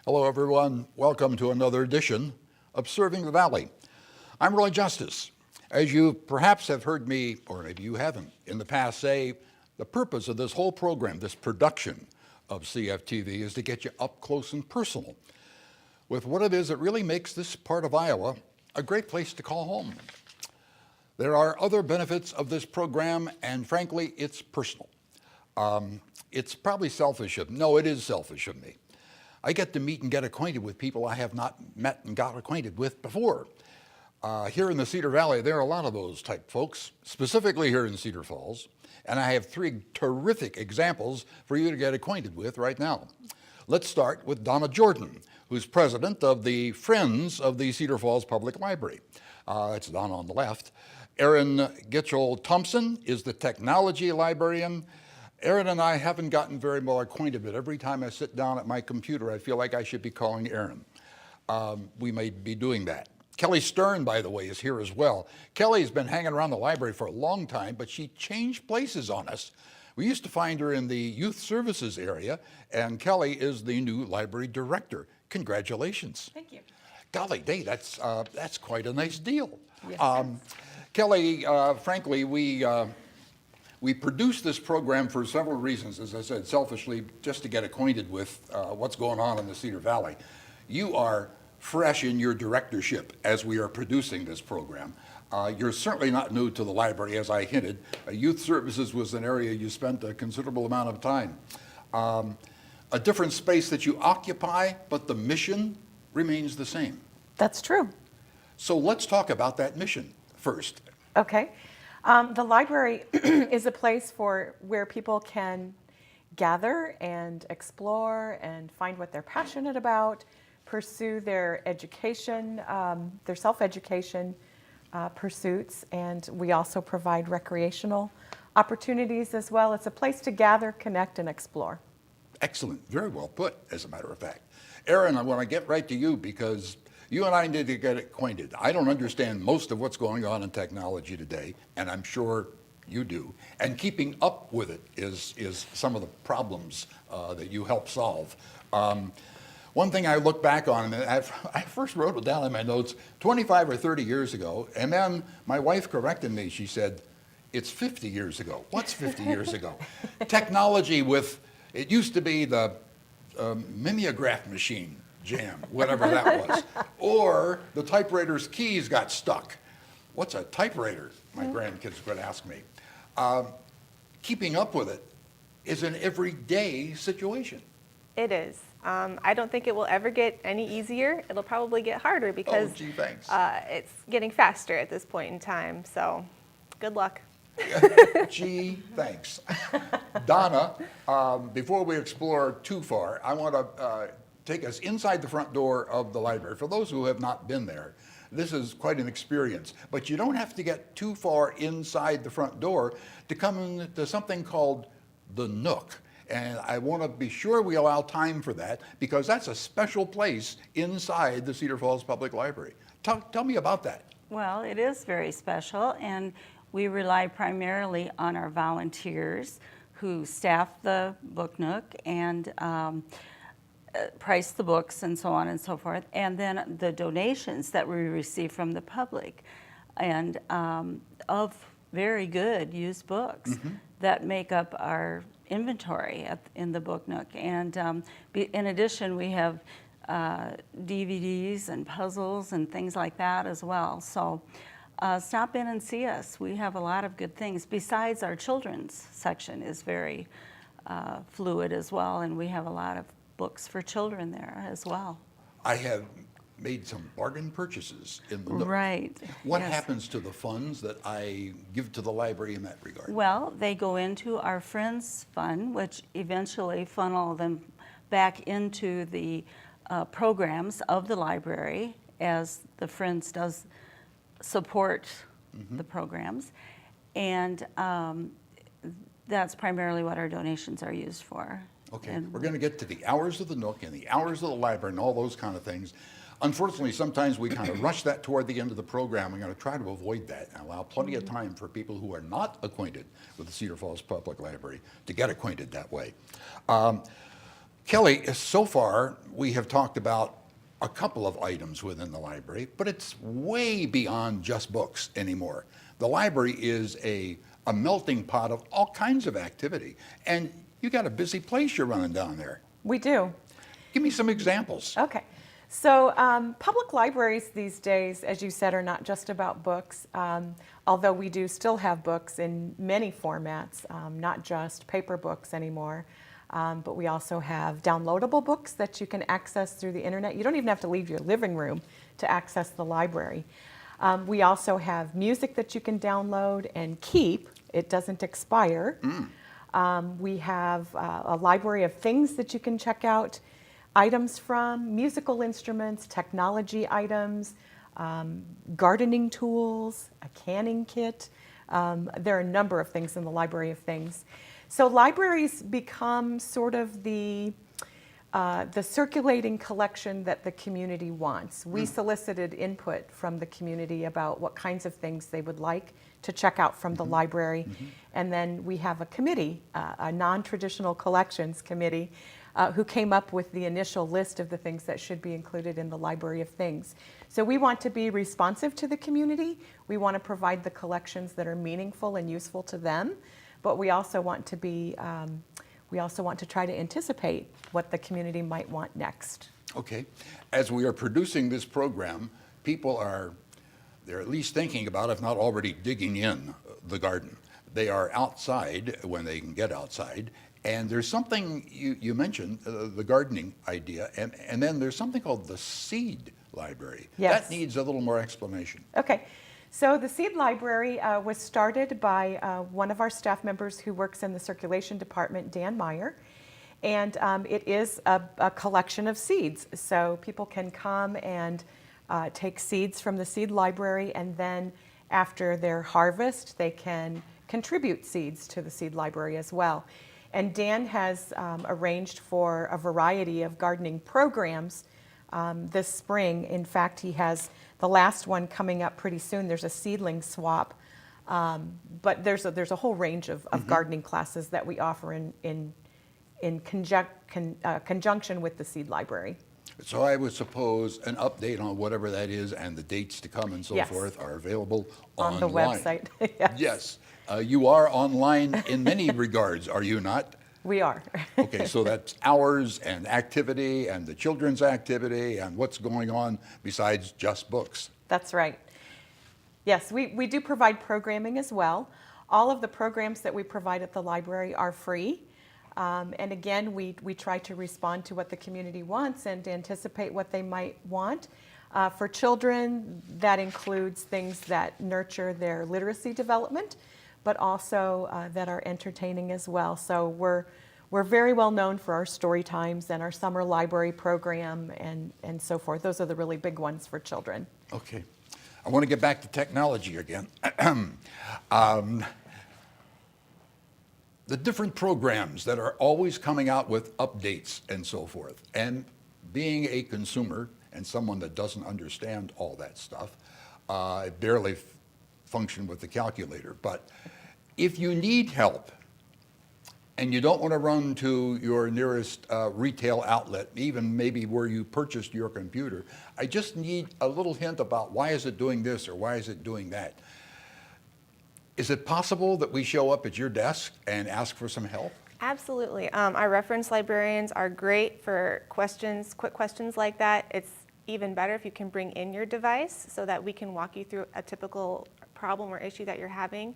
Hello, everyone. Welcome to another edition of Serving the Valley. I'm Roy Justice. As you perhaps have heard me, or maybe you haven't, in the past say, the purpose of this whole program, this production of CFTV, is to get you up close and personal with what it is that really makes this part of Iowa a great place to call home. There are other benefits of this program, and frankly, it's personal. It's probably selfish of, no, it is selfish of me. I get to meet and get acquainted with people I have not met and got acquainted with before. Here in the Cedar Valley, there are a lot of those type folks, specifically here in Cedar Falls, and I have three terrific examples for you to get acquainted with right now. Let's start with Donna Jordan, who's president of the Friends of the Cedar Falls Public Library. It's Donna on the left. Erin Gitchell-Thompson is the technology librarian. Erin and I haven't gotten very well acquainted, but every time I sit down at my computer, I feel like I should be calling Erin. We may be doing that. Kelly Stern, by the way, is here as well. Kelly's been hanging around the library for a long time, but she changed places on us. We used to find her in the youth services area, and Kelly is the new library director. Congratulations. Thank you. Golly, day, that's quite a nice deal. Yes. Kelly, frankly, we produced this program for several reasons, as I said, selfishly, just to get acquainted with what's going on in the Cedar Valley. You are fresh in your directorship as we are producing this program. You're certainly not new to the library, as I hinted. Youth services was an area you spent a considerable amount of time. A different space that you occupy, but the mission remains the same. That's true. So let's talk about that mission first. Okay. The library is a place where people can gather and explore and find what they're passionate about, pursue their education, their self-education pursuits, and we also provide recreational opportunities as well. It's a place to gather, connect, and explore. Excellent. Very well put, as a matter of fact. Erin, I want to get right to you because you and I need to get acquainted. I don't understand most of what's going on in technology today, and I'm sure you do. And keeping up with it is some of the problems that you help solve. One thing I look back on, and I first wrote it down in my notes 25 or 30 years ago, and then my wife corrected me. She said, it's 50 years ago. What's 50 years ago? Technology with, it used to be the mimeograph machine. Jam, whatever that was. Or the typewriter's keys got stuck. What's a typewriter? My grandkids would ask me. Keeping up with it is an everyday situation. It is. I don't think it will ever get any easier. It'll probably get harder because gee, thanks. It's getting faster at this point in time. So good luck. Gee, thanks. Donna, before we explore too far, I want to take us inside the front door of the library. For those who have not been there, this is quite an experience. But you don't have to get too far inside the front door to come into something called the Nook. And I want to be sure we allow time for that because that's a special place inside the Cedar Falls Public Library. Tell me about that. Well, it is very special, and we rely primarily on our volunteers who staff the Book Nook and price the books and so on and so forth, and then the donations that we receive from the public and of very good used books that make up our inventory in the Book Nook. And in addition, we have DVDs and puzzles and things like that as well. So stop in and see us. We have a lot of good things. Besides, our children's section is very fluid as well, and we have a lot of books for children there as well. I have made some bargain purchases in the Nook. Right. What yes. happens to the funds that I give to the library in that regard? Well, they go into our Friends Fund, which eventually funnel them back into the programs of the library as the Friends does support the programs. And that's primarily what our donations are used for. Okay, And we're going to get to the hours of the Nook and the hours of the library and all those kind of things. Unfortunately, sometimes we kind of rush that toward the end of the program. We're going to try to avoid that and allow plenty of time for people who are not acquainted with the Cedar Falls Public Library to get acquainted that way. Kelly, so far we have talked about a couple of items within the library, but it's way beyond just books anymore. The library is a melting pot of all kinds of activity, and you got a busy place you're running down there. We do. Give me some examples. Okay. So public libraries these days, as you said, are not just about books, although we do still have books in many formats, not just paper books anymore. But we also have downloadable books that you can access through the internet. You don't even have to leave your living room to access the library. We also have music that you can download and keep. It doesn't expire. We have a library of things that you can check out, items from, musical instruments, technology items, gardening tools, a canning kit. There are a number of things in the library of things. So libraries become sort of the circulating collection that the community wants. We solicited input from the community about what kinds of things they would like to check out from the library. And then we have a committee, a non-traditional collections committee, who came up with the initial list of the things that should be included in the library of things. So we want to be responsive to the community. We want to provide the collections that are meaningful and useful to them. But we also want to be, we also want to try to anticipate what the community might want next. Okay. As we are producing this program, they're at least thinking about, if not already digging in the garden. They are outside when they can get outside. And there's something you mentioned, the gardening idea, and then there's something called the seed library. Yes. That needs a little more explanation. Okay. So the Seed Library was started by one of our staff members who works in the circulation department, Dan Meyer. And it is a collection of seeds. So people can come and take seeds from the Seed Library, and then after their harvest, they can contribute seeds to the Seed Library as well. And Dan has arranged for a variety of gardening programs this spring. In fact, he has the last one coming up pretty soon. There's a seedling swap, but there's a whole range of gardening classes that we offer in conjunction with the Seed Library. So I would suppose an update on whatever that is and the dates to come and so Yes. forth are available On the online. website. Yes. You are online in many regards, are you not? We are. Okay, so that's hours and activity and the children's activity and what's going on besides just books. That's right. Yes, we do provide programming as well. All of the programs that we provide at the library are free. And again, we try to respond to what the community wants and to anticipate what they might want. For children, that includes things that nurture their literacy development, but also that are entertaining as well. So we're very well known for our story times and our summer library program and so forth. Those are the really big ones for children. Okay. I want to get back to technology again. The different programs that are always coming out with updates and so forth. And being a consumer and someone that doesn't understand all that stuff, I barely function with the calculator. But if you need help and you don't want to run to your nearest retail outlet, even maybe where you purchased your computer, I just need a little hint about why is it doing this or why is it doing that. Is it possible that we show up at your desk and ask for some help? Absolutely. Our reference librarians are great for questions, quick questions like that. It's even better if you can bring in your device so that we can walk you through a typical problem or issue that you're having.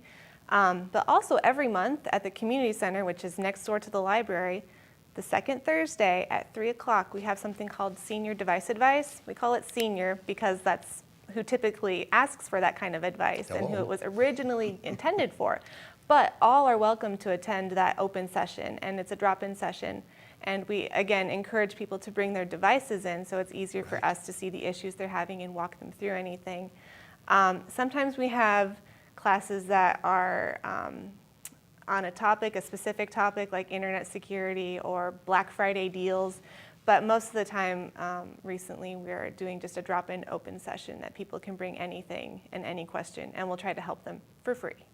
But also every month at the community center, which is next door to the library, the second Thursday at 3 o'clock, we have something called Senior Device Advice. We call it senior because that's who typically asks for that kind of advice and who it was originally intended for. But all are welcome to attend that open session, and it's a drop-in session. And we, again, encourage people to bring their devices in so it's easier for us to see the issues they're having and walk them through anything. Sometimes we have classes that are on a topic, a specific topic like internet security or Black Friday deals. But most of the time, recently, we're doing just a drop-in open session that people can bring anything and any question, and we'll try to help them for free.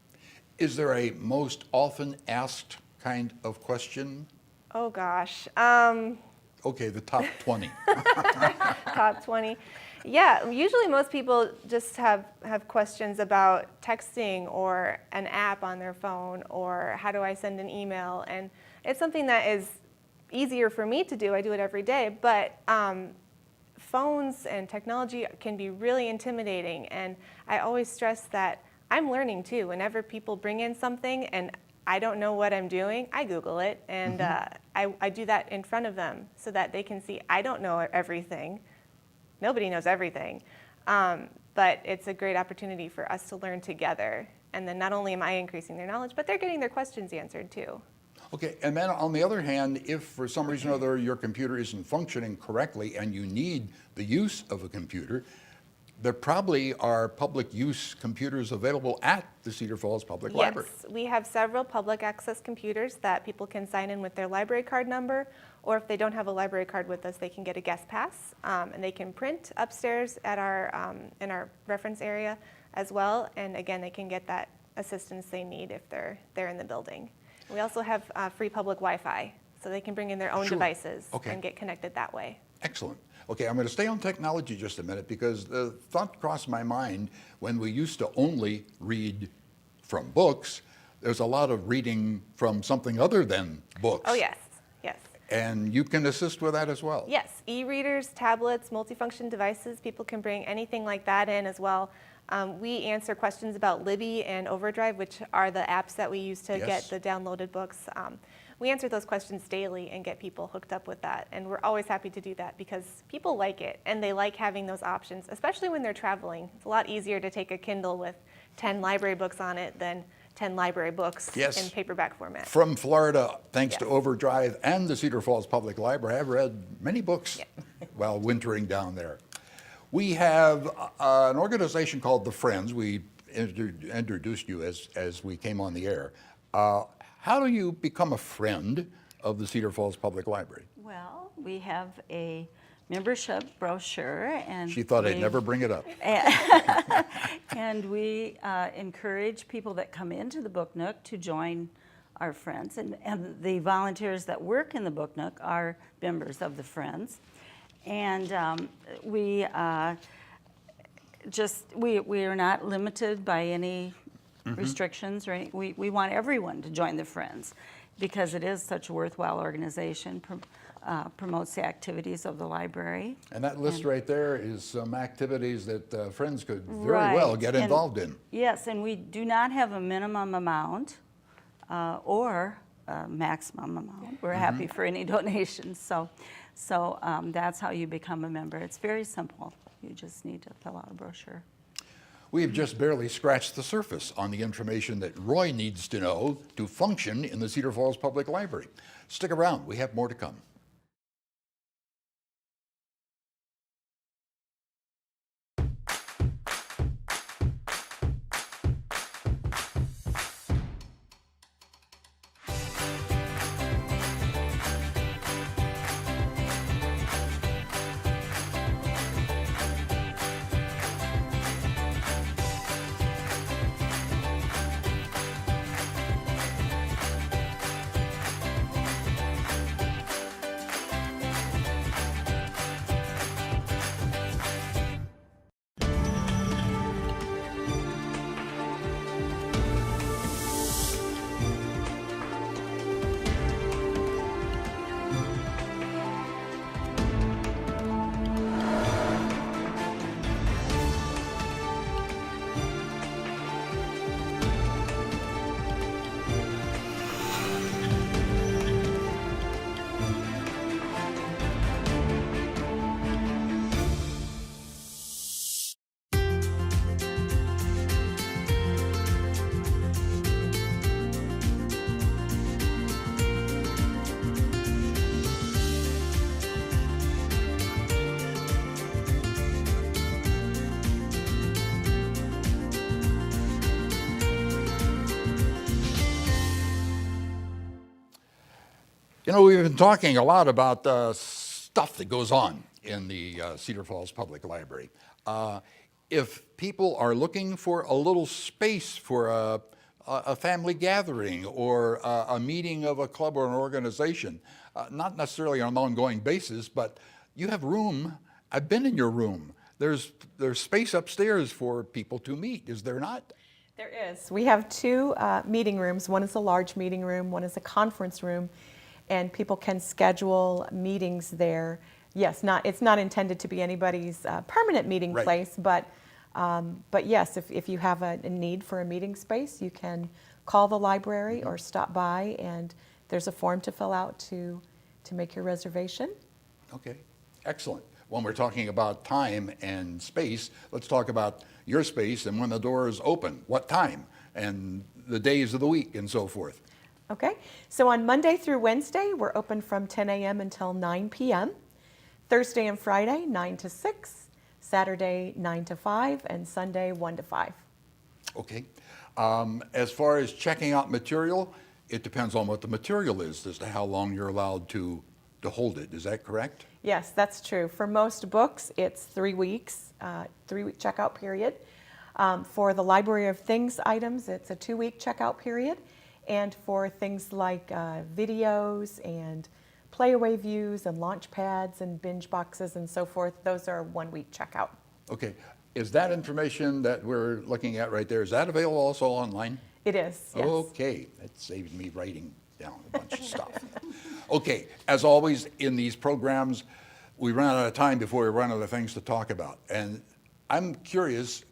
Is there a most often asked kind of question? Oh gosh, Okay, the top 20. Top 20. Yeah, usually most people just have questions about texting or an app on their phone, or how do I send an email? And it's something that is easier for me to do. I do it every day, but phones and technology can be really intimidating. And I always stress that I'm learning too. Whenever people bring in something and I don't know what I'm doing, I Google it, and I do that in front of them so that they can see I don't know everything. Nobody knows everything, but it's a great opportunity for us to learn together. And then not only am I increasing their knowledge, but they're getting their questions answered too. Okay, and then on the other hand, if for some reason or other your computer isn't functioning correctly and you need the use of a computer, there probably are public use computers available at the Cedar Falls Public Library. Yes, we have several public access computers that people can sign in with their library card number, or if they don't have a library card with us, they can get a guest pass, and they can print upstairs at our in our reference area as well. And again, they can get that assistance they need if they're in the building. We also have free public Wi-Fi, so they can bring in their own Sure. devices Okay. and get connected that way. Excellent. Okay, I'm going to stay on technology just a minute because the thought crossed my mind when we used to only read from books. There's a lot of reading from something other than books. Oh, yes, yes. And you can assist with that as well. Yes, e-readers, tablets, multifunction devices, people can bring anything like that in as well. We answer questions about Libby and Overdrive, which are the apps that we use to Yes. get the downloaded books. We answer those questions daily and get people hooked up with that. And we're always happy to do that because people like it and they like having those options, especially when they're traveling. It's a lot easier to take a Kindle with 10 library books on it than 10 library books Yes. in paperback format. From Florida, thanks to Yes. Overdrive and the Cedar Falls Public Library, I've read many books Yeah. while wintering down there. We have an organization called The Friends. We introduced you as we came on the air. How do you become a friend of the Cedar Falls Public Library? Well, we have a membership brochure, and She thought I'd we- never bring it up. And we encourage people that come into the Book Nook to join our Friends. And the volunteers that work in the Book Nook are members of the Friends. And we are not limited by any restrictions, right? We want everyone to join the Friends because it is such a worthwhile organization, promotes the activities of the library. And that list right there is some activities that Friends could very Right. well get And- involved in. Yes, and we do not have a minimum amount or a maximum amount. We're happy for any donations. So that's how you become a member. It's very simple. You just need to fill out a brochure. We have just barely scratched the surface on the information that Roy needs to know to function in the Cedar Falls Public Library. Stick around, we have more to come. You know, we've been talking a lot about stuff that goes on in the Cedar Falls Public Library. If people are looking for a little space for a family gathering or a meeting of a club or an organization, not necessarily on an ongoing basis, but you have room. I've been in your room. There's space upstairs for people to meet, is there not? There is. We have two meeting rooms. One is a large meeting room, one is a conference room, and people can schedule meetings there. Yes, it's not intended to be anybody's permanent meeting Right. place, but yes, if you have a need for a meeting space, you can call the library or stop by, and there's a form to fill out to make your reservation. Okay, excellent. When we're talking about time and space, let's talk about your space and when the door is open, what time, and the days of the week and so forth. Okay, so on Monday through Wednesday, we're open from 10 a.m. until 9 p.m. Thursday and Friday, 9 to 6. Saturday, 9 to 5, and Sunday, 1 to 5. Okay. As far as checking out material, it depends on what the material is as to how long you're allowed to hold it. Is that correct? Yes, that's true. For most books, it's 3 weeks, 3-week checkout period. For the Library of Things items, it's a 2-week checkout period. And for things like videos and playaway views and launch pads and binge boxes and so forth, those are 1-week checkout. Okay. Is that information that we're looking at right there, is that available also online? It is, yes. Okay, that saves me writing down a bunch of stuff. Okay, as always in these programs, we run out of time before we run out of things to talk about. And I'm curious,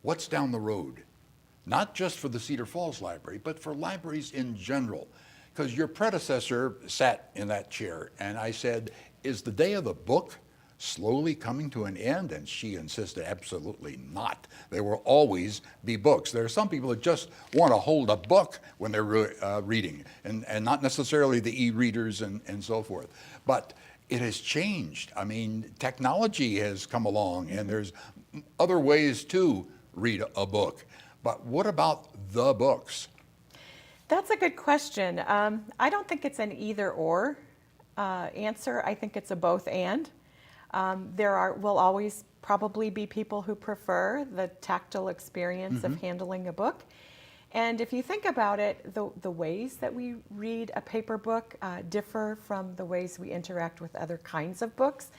what's down the road? Not just for the Cedar Falls Library, but for libraries in general. Because your predecessor sat in that chair, and I said, is the day of the book slowly coming to an end? And she insisted, absolutely not. There will always be books. There are some people that just want to hold a book when they're reading, and not necessarily the e-readers and so forth. But it has changed. I mean, technology has come along, and there's other ways to read a book. But what about the books? That's a good question. I don't think it's an either or answer. I think it's a both and. There will always probably be people who prefer the tactile experience of handling a book. And if you think about it, the ways that we read a paper book differ from the ways we interact with other kinds of books.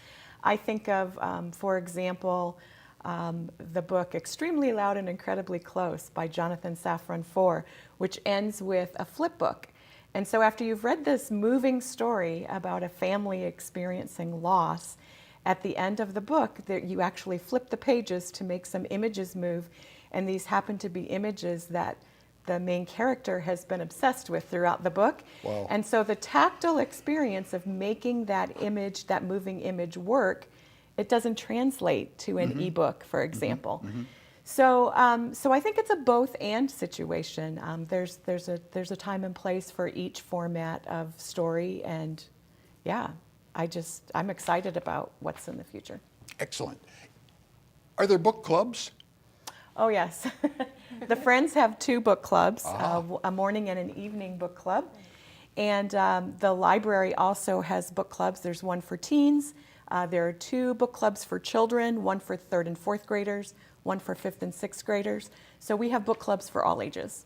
I think of, for example, the book Extremely Loud and Incredibly Close by Jonathan Safran Foer, which ends with a flip book. And so after you've read this moving story about a family experiencing loss, at the end of the book, you actually flip the pages to make some images move, and these happen to be images that the main character has been obsessed with throughout the book. Wow. And so the tactile experience of making that image, that moving image work, it doesn't translate to an ebook, for example. So I think it's a both and situation. There's a time and place for each format of story, and yeah, I'm excited about what's in the future. Excellent. Are there book clubs? Oh yes, the Friends have 2 book clubs, a morning and an evening book club, and the library also has book clubs. There's one for teens. There are 2 book clubs for children, one for 3rd and 4th graders, one for 5th and 6th graders. So we have book clubs for all ages.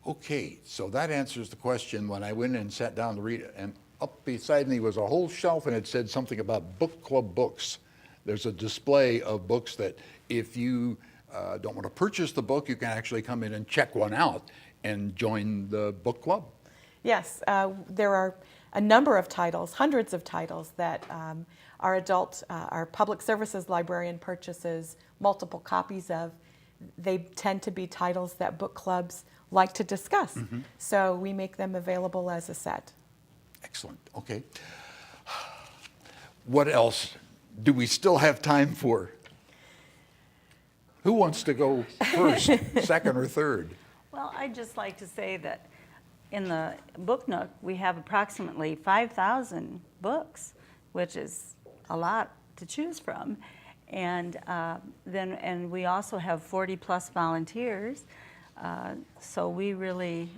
Okay, so that answers the question when I went and sat down to read it. And up beside me was a whole shelf, and it said something about book club books. There's a display of books that if you don't want to purchase the book, you can actually come in and check one out and join the book club. Yes, there are a number of titles, hundreds of titles that our public services librarian purchases multiple copies of. They tend to be titles that book clubs like to discuss. So we make them available as a set. Excellent, okay. What else do we still have time for? Who wants to go first, second, or third? Well, I'd just like to say that in the Book Nook, we have approximately 5,000 books, which is a lot to choose from. And and we also have 40+ volunteers. So we really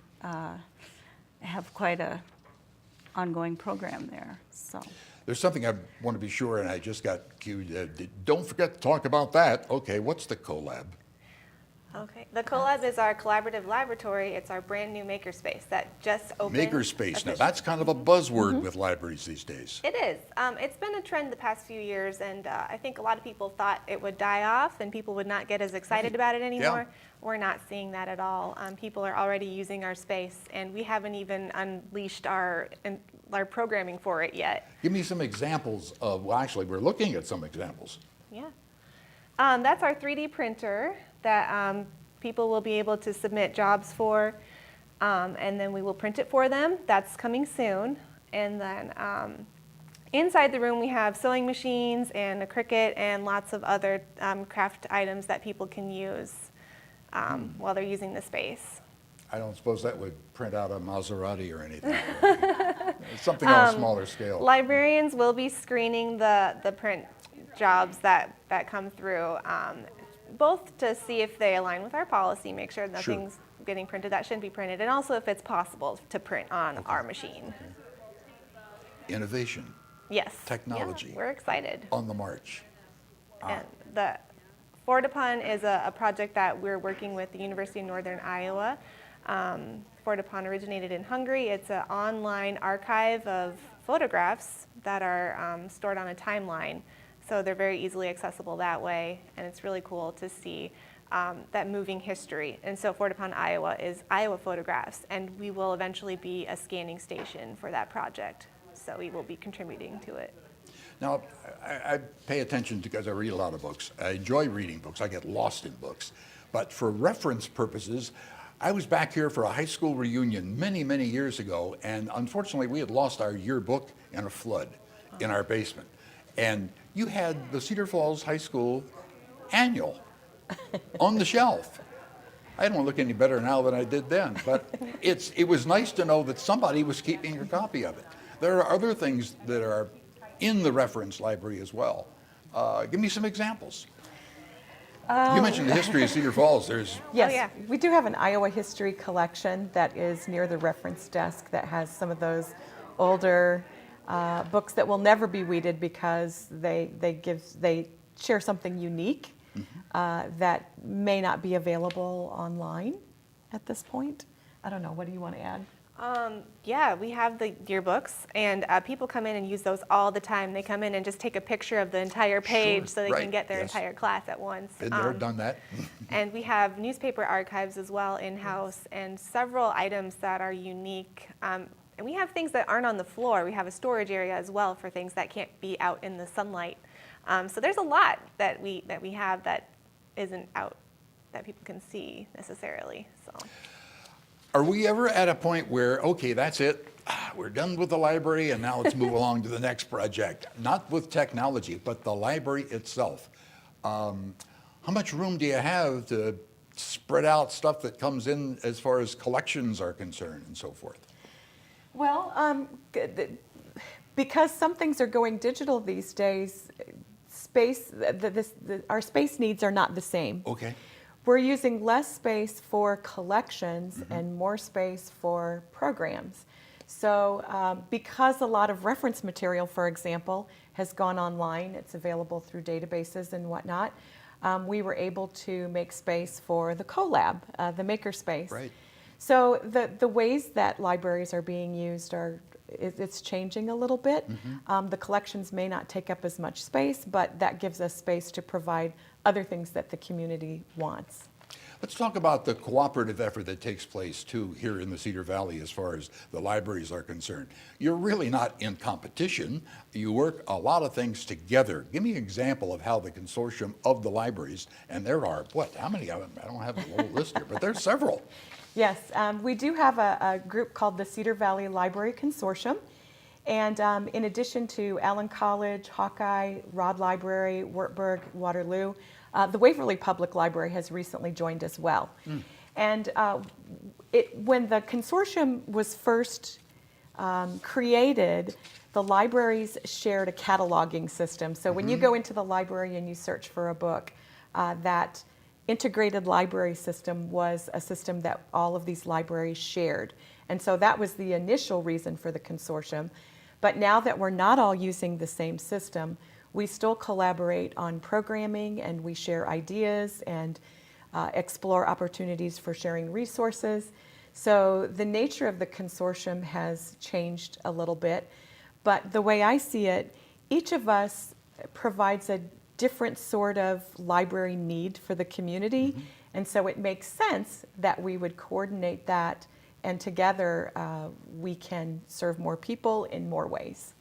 have quite a ongoing program there. So There's something I want to be sure, and I just got cued. Don't forget to talk about that. Okay, what's the collab? Okay. The CoLab is our collaborative laboratory. It's our brand new makerspace that just opened. Makerspace. Now, officially. that's kind of a buzzword with libraries these days. It is. It's been a trend the past few years, and I think a lot of people thought it would die off and people would not get as excited about it anymore. We're not seeing that at all. People are already using our space, and we haven't even unleashed our programming for it yet. Give me some examples of, well, actually, we're looking at some examples. Yeah. That's our 3D printer that people will be able to submit jobs for, and then we will print it for them. That's coming soon. And then inside the room we have sewing machines and a Cricut and lots of other craft items that people can use while they're using the space. I don't suppose that would print out a Maserati or anything. It's something on a smaller scale. Librarians will be screening the print jobs that come through, both to see if they align with our policy, make sure nothing's getting printed that shouldn't be printed, and also if it's possible to print on our machine. Innovation, Yes. Technology. Yeah, we're excited. on the march. And the Fort-Upon is a project that we're working with the University of Northern Iowa. Fort-Upon originated in Hungary. It's an online archive of photographs that are stored on a timeline. So they're very easily accessible that way, and it's really cool to see that moving history. And so Fort-Upon, Iowa is Iowa Photographs, and we will eventually be a scanning station for that project. So we will be contributing to it. Now, I pay attention because I read a lot of books. I enjoy reading books. I get lost in books. But for reference purposes, I was back here for a high school reunion many, many years ago, and unfortunately we had lost our yearbook in a flood in our basement. And you had the Cedar Falls High School annual on the shelf. I don't look any better now than I did then, but it was nice to know that somebody was keeping a copy of it. There are other things that are in the reference library as well. Give me some examples. You mentioned the history of Cedar Falls. Yes, yeah. we do have an Iowa history collection that is near the reference desk that has some of those older books that will never be weeded because they share something unique that may not be available online at this point. I don't know. What do you want to add? Yeah, we have the yearbooks, and people come in and use those all the time. They come in and just take a picture of the entire page Sure, so they right, can get their yes. entire class at once. Been there, done that. And we have newspaper archives as well in-house, and several items that are unique. And we have things that aren't on the floor. We have a storage area as well for things that can't be out in the sunlight. So there's a lot that we have that isn't out that people can see necessarily. So. Are we ever at a point where, okay, that's it, we're done with the library and now let's move along to the next project? Not with technology, but the library itself. How much room do you have to spread out stuff that comes in as far as collections are concerned and so forth? Well, because some things are going digital these days, our space needs are not the same. Okay. We're using less space for collections and more space for programs. So because a lot of reference material, for example, has gone online, it's available through databases and whatnot, we were able to make space for the CoLab, the makerspace. Right. So the ways that libraries are being used it's changing a little bit. The collections may not take up as much space, but that gives us space to provide other things that the community wants. Let's talk about the cooperative effort that takes place too here in the Cedar Valley as far as the libraries are concerned. You're really not in competition. You work a lot of things together. Give me an example of how the consortium of the libraries, and there are, how many of them? I don't have the whole list here, but there's several. Yes, we do have a group called the Cedar Valley Library Consortium. And in addition to Allen College, Hawkeye, Rod Library, Wartburg, Waterloo, the Waverly Public Library has recently joined as well. And when the consortium was first created, the libraries shared a cataloging system. So when you go into the library and you search for a book, that integrated library system was a system that all of these libraries shared. And so that was the initial reason for the consortium. But now that we're not all using the same system, we still collaborate on programming and we share ideas and explore opportunities for sharing resources. So the nature of the consortium has changed a little bit, but the way I see it, each of us provides a different sort of library need for the community, and so it makes sense that we would coordinate that, and together we can serve more people in more ways.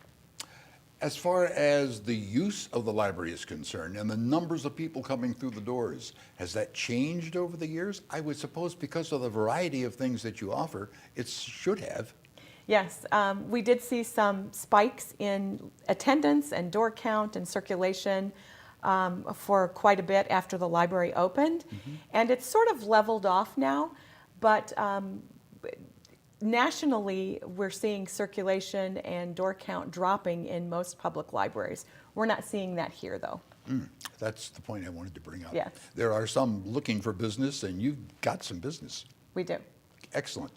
As far as the use of the library is concerned and the numbers of people coming through the doors, has that changed over the years? I would suppose because of the variety of things that you offer, it should have. Yes, we did see some spikes in attendance and door count and circulation for quite a bit after the library opened. And it's sort of leveled off now, but nationally, we're seeing circulation and door count dropping in most public libraries. We're not seeing that here, though. That's the point I wanted to bring up. Yes. There are some looking for business, and you've got some business. We do. Excellent.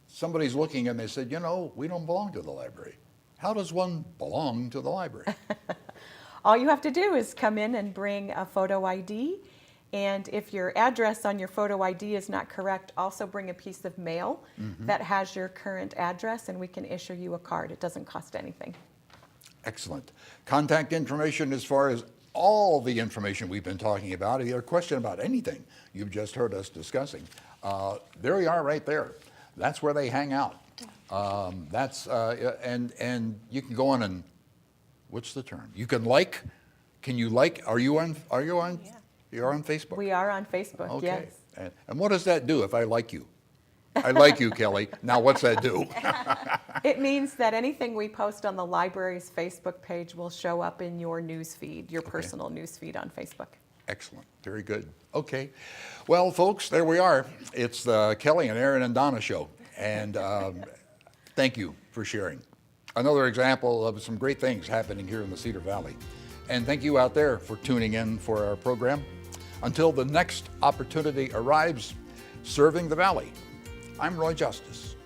Somebody's looking and they said, you know, we don't belong to the library. How does one belong to the library? All you have to do is come in and bring a photo ID. And if your address on your photo ID is not correct, also bring a piece of mail that has your current address, and we can issue you a card. It doesn't cost anything. Excellent. Contact information as far as all the information we've been talking about. If you have a question about anything you've just heard us discussing, there you are right there. That's where they hang out. And you can go on and, what's the term? You can like, can you like, are you on, Yeah. you're on Facebook? We are on Facebook, Okay. yes. And what does that do if I like you? I like you, Kelly. Now what's that do? It means that anything we post on the library's Facebook page will show up in your news feed, your personal news feed on Facebook. Excellent. Very good. Okay. Well, folks, there we are. It's the Kelly and Aaron and Donna show. And thank you for sharing. Another example of some great things happening here in the Cedar Valley. And thank you out there for tuning in for our program. Until the next opportunity arrives, serving the Valley, I'm Roy Justice.